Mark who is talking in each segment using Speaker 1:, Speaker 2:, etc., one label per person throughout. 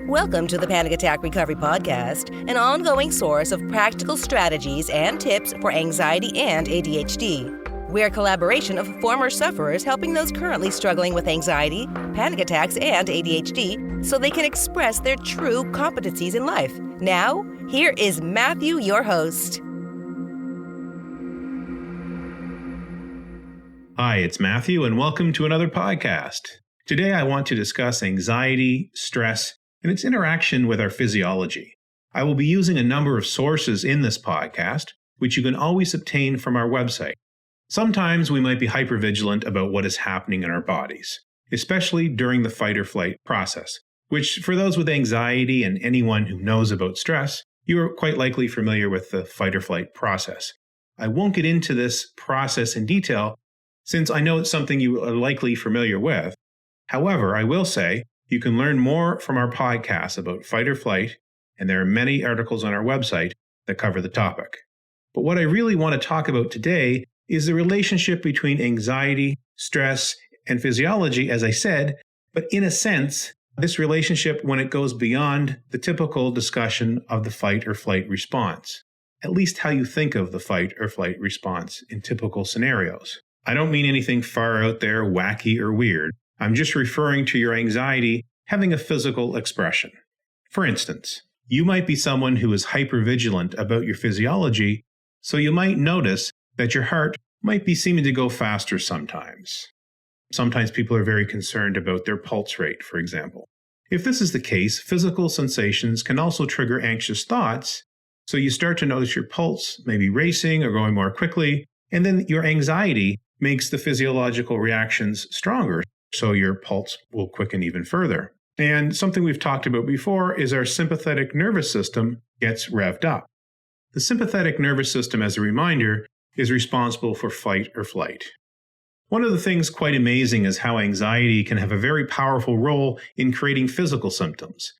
Speaker 1: Welcome to the Panic Attack Recovery Podcast, an ongoing source of practical strategies and tips for anxiety and ADHD. We're a collaboration of former sufferers helping those currently struggling with anxiety, panic attacks, and ADHD so they can express their true competencies in life. Now, here is Matthew, your host.
Speaker 2: Hi, it's Matthew, and welcome to another podcast. Today, I want to discuss anxiety, stress, and its interaction with our physiology. I will be using a number of sources in this podcast, which you can always obtain from our website. Sometimes we might be hypervigilant about what is happening in our bodies, especially during the fight or flight process, which for those with anxiety and anyone who knows about stress, you are quite likely familiar with the fight or flight process. I won't get into this process in detail, since I know it's something you are likely familiar with. However, I will say you can learn more from our podcast about fight or flight, and there are many articles on our website that cover the topic. But what I really want to talk about today is the relationship between anxiety, stress, and physiology, as I said, but in a sense, this relationship when it goes beyond the typical discussion of the fight or flight response, at least how you think of the fight or flight response in typical scenarios. I don't mean anything far out there, wacky, or weird. I'm just referring to your anxiety having a physical expression. For instance, you might be someone who is hypervigilant about your physiology, so you might notice that your heart might be seeming to go faster sometimes. Sometimes people are very concerned about their pulse rate, for example. If this is the case, physical sensations can also trigger anxious thoughts, so you start to notice your pulse may be racing or going more quickly, and then your anxiety makes the physiological reactions stronger, so your pulse will quicken even further. And something we've talked about before is our sympathetic nervous system gets revved up. The sympathetic nervous system, as a reminder, is responsible for fight or flight. One of the things quite amazing is how anxiety can have a very powerful role in creating physical symptoms.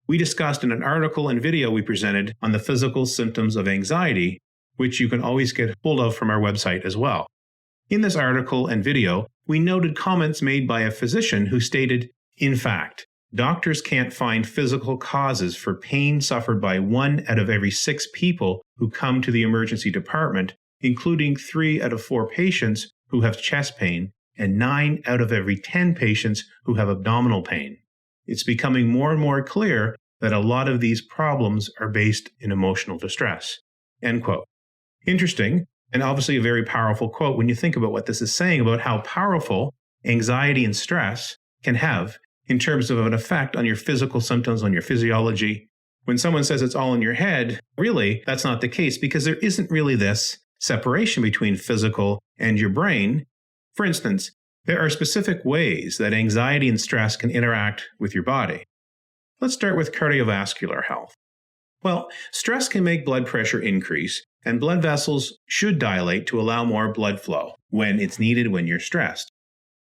Speaker 2: We discussed in an article and video we presented on the physical symptoms of anxiety, which you can always get hold of from our website as well. In this article and video, we noted comments made by a physician who stated, in fact, doctors can't find physical causes for pain suffered by 1 out of every 6 people who come to the emergency department, including 3 out of 4 patients who have chest pain and 9 out of every 10 patients who have abdominal pain. It's becoming more and more clear that a lot of these problems are based in emotional distress. End quote. Interesting, and obviously a very powerful quote when you think about what this is saying about how powerful anxiety and stress can have in terms of an effect on your physical symptoms, on your physiology. When someone says it's all in your head, really, that's not the case because there isn't really this separation between physical and your brain. For instance, there are specific ways that anxiety and stress can interact with your body. Let's start with cardiovascular health. Well, stress can make blood pressure increase, and blood vessels should dilate to allow more blood flow when it's needed when you're stressed.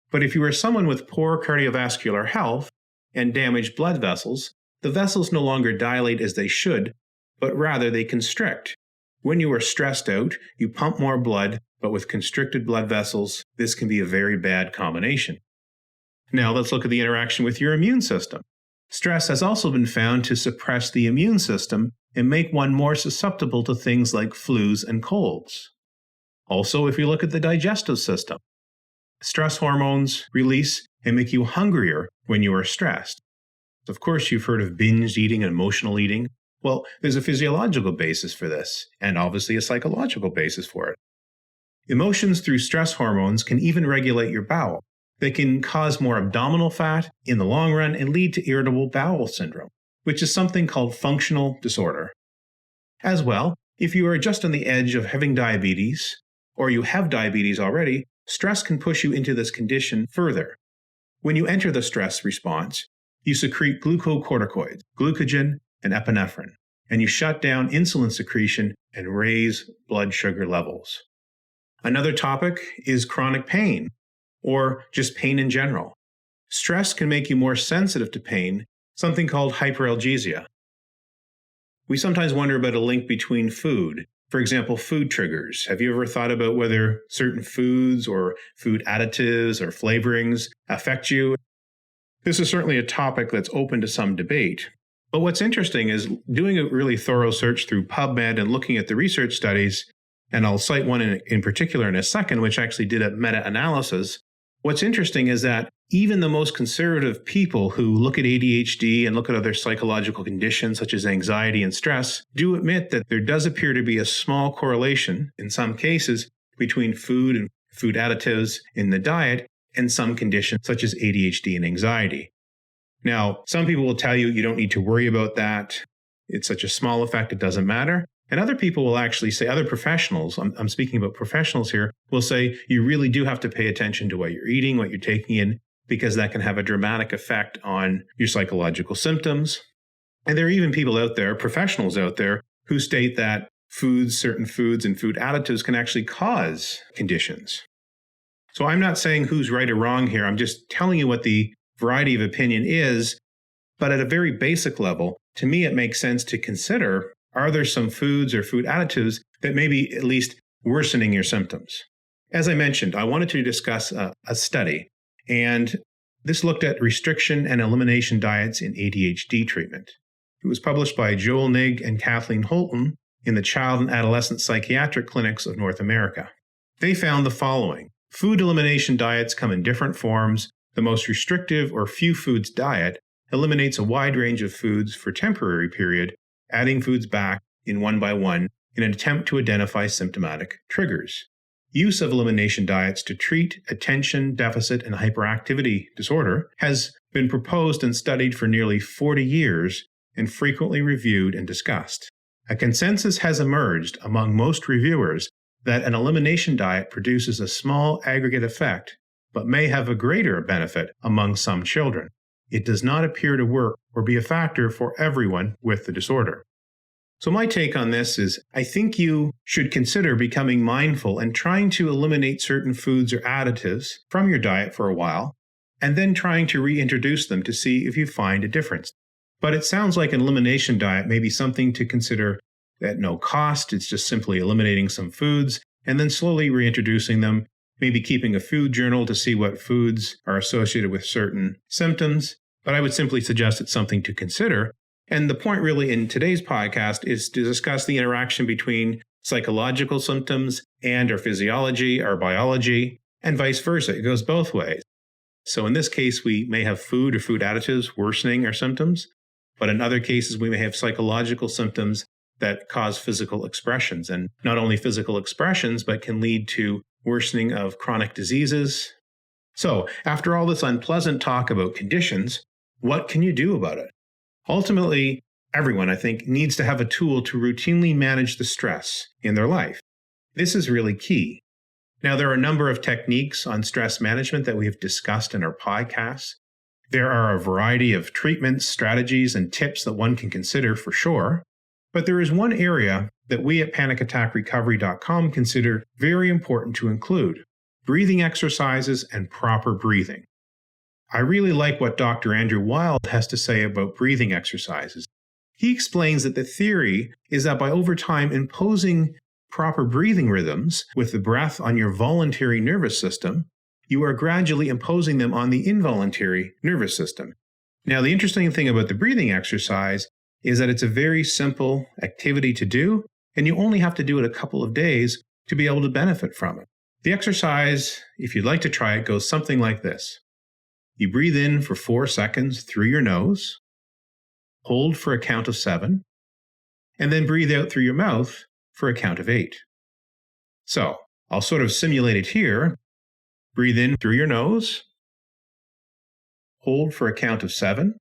Speaker 2: But if you are someone with poor cardiovascular health and damaged blood vessels, the vessels no longer dilate as they should, but rather they constrict. When you are stressed out, you pump more blood, but with constricted blood vessels, this can be a very bad combination. Now let's look at the interaction with your immune system. Stress has also been found to suppress the immune system and make one more susceptible to things like flus and colds. Also, if you look at the digestive system, stress hormones release and make you hungrier when you are stressed. Of course, you've heard of binge eating and emotional eating. Well, there's a physiological basis for this, and obviously a psychological basis for it. Emotions through stress hormones can even regulate your bowel. They can cause more abdominal fat in the long run and lead to irritable bowel syndrome, which is something called functional disorder. As well, if you are just on the edge of having diabetes, or you have diabetes already, stress can push you into this condition further. When you enter the stress response, you secrete glucocorticoids, glucogen, and epinephrine, and you shut down insulin secretion and raise blood sugar levels. Another topic is chronic pain, or just pain in general. Stress can make you more sensitive to pain, something called hyperalgesia. We sometimes wonder about a link between food. For example, food triggers. Have you ever thought about whether certain foods or food additives or flavorings affect you? This is certainly a topic that's open to some debate. But what's interesting is doing a really thorough search through PubMed and looking at the research studies, and I'll cite one in particular in a second, which actually did a meta-analysis. What's interesting is that even the most conservative people who look at ADHD and look at other psychological conditions such as anxiety and stress do admit that there does appear to be a small correlation in some cases between food and food additives in the diet and some conditions such as ADHD and anxiety. Now, some people will tell you don't need to worry about that. It's such a small effect, it doesn't matter. And other people will actually say, other professionals, I'm speaking about professionals here, will say you really do have to pay attention to what you're eating, what you're taking in, because that can have a dramatic effect on your psychological symptoms. And there are even people out there, professionals out there, who state that certain foods and food additives can actually cause conditions. So I'm not saying who's right or wrong here. I'm just telling you what the variety of opinion is. But at a very basic level, to me, it makes sense to consider, are there some foods or food additives that may be at least worsening your symptoms? As I mentioned, I wanted to discuss a study, and this looked at restriction and elimination diets in ADHD treatment. It was published by Joel Nigg and Kathleen Holton in the Child and Adolescent Psychiatric Clinics of North America. They found the following. Food elimination diets come in different forms. The most restrictive or few foods diet eliminates a wide range of foods for temporary period, adding foods back in one by one in an attempt to identify symptomatic triggers. Use of elimination diets to treat attention deficit and hyperactivity disorder has been proposed and studied for nearly 40 years and frequently reviewed and discussed. A consensus has emerged among most reviewers that an elimination diet produces a small aggregate effect, but may have a greater benefit among some children. It does not appear to work or be a factor for everyone with the disorder. So my take on this is, I think you should consider becoming mindful and trying to eliminate certain foods or additives from your diet for a while, and then trying to reintroduce them to see if you find a difference. But it sounds like an elimination diet may be something to consider at no cost. It's just simply eliminating some foods and then slowly reintroducing them, maybe keeping a food journal to see what foods are associated with certain symptoms. But I would simply suggest it's something to consider. And the point really in today's podcast is to discuss the interaction between psychological symptoms and our physiology, our biology, and vice versa. It goes both ways. So in this case, we may have food or food additives worsening our symptoms, but in other cases, we may have psychological symptoms that cause physical expressions, and not only physical expressions, but can lead to worsening of chronic diseases. So after all this unpleasant talk about conditions, what can you do about it? Ultimately, everyone, I think, needs to have a tool to routinely manage the stress in their life. This is really key. Now, there are a number of techniques on stress management that we have discussed in our podcasts. There are a variety of treatments, strategies, and tips that one can consider for sure. But there is one area that we at panicattackrecovery.com consider very important to include: breathing exercises and proper breathing. I really like what Dr. Andrew Weil has to say about breathing exercises. He explains that the theory is that by over time imposing proper breathing rhythms with the breath on your voluntary nervous system, you are gradually imposing them on the involuntary nervous system. Now, the interesting thing about the breathing exercise is that it's a very simple activity to do, and you only have to do it a couple of days to be able to benefit from it. The exercise, if you'd like to try it, goes something like this. You breathe in for 4 seconds through your nose, hold for a count of 7, and then breathe out through your mouth for a count of 8. So, I'll sort of simulate it here. Breathe in through your nose, hold for a count of 7,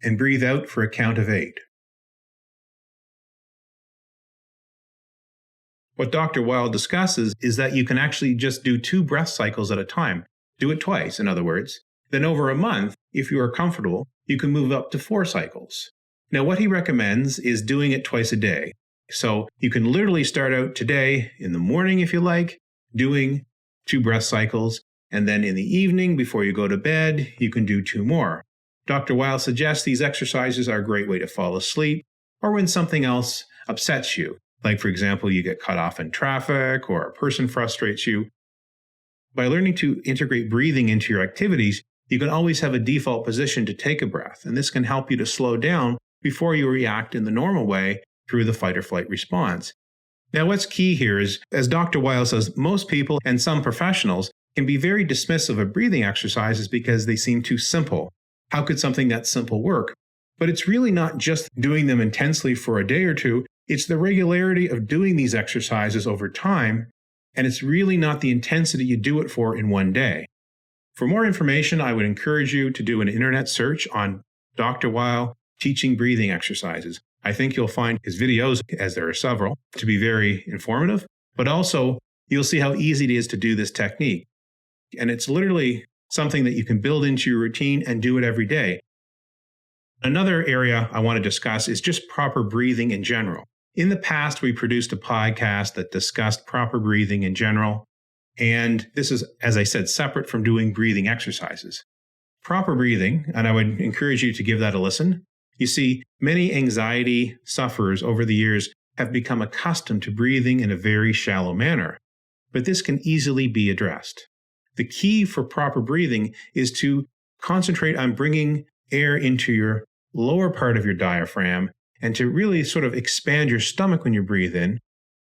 Speaker 2: and breathe out for a count of 8. What Dr. Weil discusses is that you can actually just do 2 breath cycles at a time. Do it twice, in other words. Then over a month, if you are comfortable, you can move up to 4 cycles. Now, what he recommends is doing it twice a day. So you can literally start out today in the morning, if you like, doing 2 breath cycles. And then in the evening, before you go to bed, you can do 2 more. Dr. Weil suggests these exercises are a great way to fall asleep or when something else upsets you. Like, for example, you get cut off in traffic or a person frustrates you. By learning to integrate breathing into your activities, you can always have a default position to take a breath, and this can help you to slow down before you react in the normal way through the fight or flight response. Now, what's key here is, as Dr. Weil says, most people and some professionals can be very dismissive of breathing exercises because they seem too simple. How could something that simple work? But it's really not just doing them intensely for a day or two, it's the regularity of doing these exercises over time, and it's really not the intensity you do it for in one day. For more information, I would encourage you to do an internet search on Dr. Weil teaching breathing exercises. I think you'll find his videos, as there are several, to be very informative, but also you'll see how easy it is to do this technique. And it's literally something that you can build into your routine and do it every day. Another area I want to discuss is just proper breathing in general. In the past, we produced a podcast that discussed proper breathing in general, and this is, as I said, separate from doing breathing exercises. Proper breathing, and I would encourage you to give that a listen. You see, many anxiety sufferers over the years have become accustomed to breathing in a very shallow manner, but this can easily be addressed. The key for proper breathing is to concentrate on bringing air into your lower part of your diaphragm and to really sort of expand your stomach when you breathe in,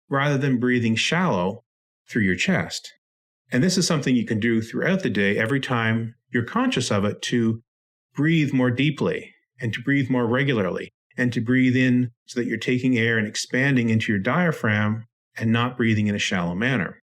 Speaker 2: rather than breathing shallow through your chest. And this is something you can do throughout the day every time you're conscious of it, to breathe more deeply and to breathe more regularly and to breathe in so that you're taking air and expanding into your diaphragm and not breathing in a shallow manner.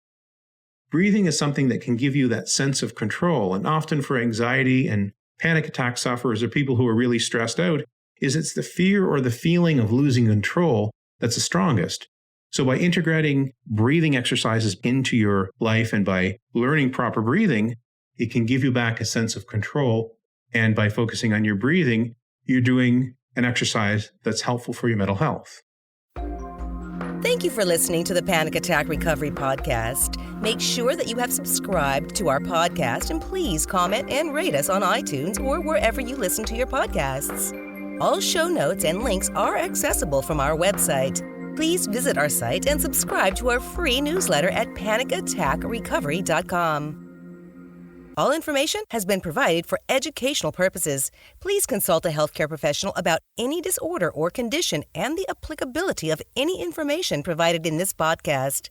Speaker 2: Breathing is something that can give you that sense of control, and often for anxiety and panic attack sufferers or people who are really stressed out, it's the fear or the feeling of losing control that's the strongest. So by integrating breathing exercises into your life and by learning proper breathing, it can give you back a sense of control. And by focusing on your breathing, you're doing an exercise that's helpful for your mental health.
Speaker 1: Thank you for listening to the Panic Attack Recovery Podcast. Make sure that you have subscribed to our podcast, and please comment and rate us on iTunes or wherever you listen to your podcasts. All show notes and links are accessible from our website. Please visit our site and subscribe to our free newsletter at panicattackrecovery.com. All information has been provided for educational purposes. Please consult a healthcare professional about any disorder or condition and the applicability of any information provided in this podcast.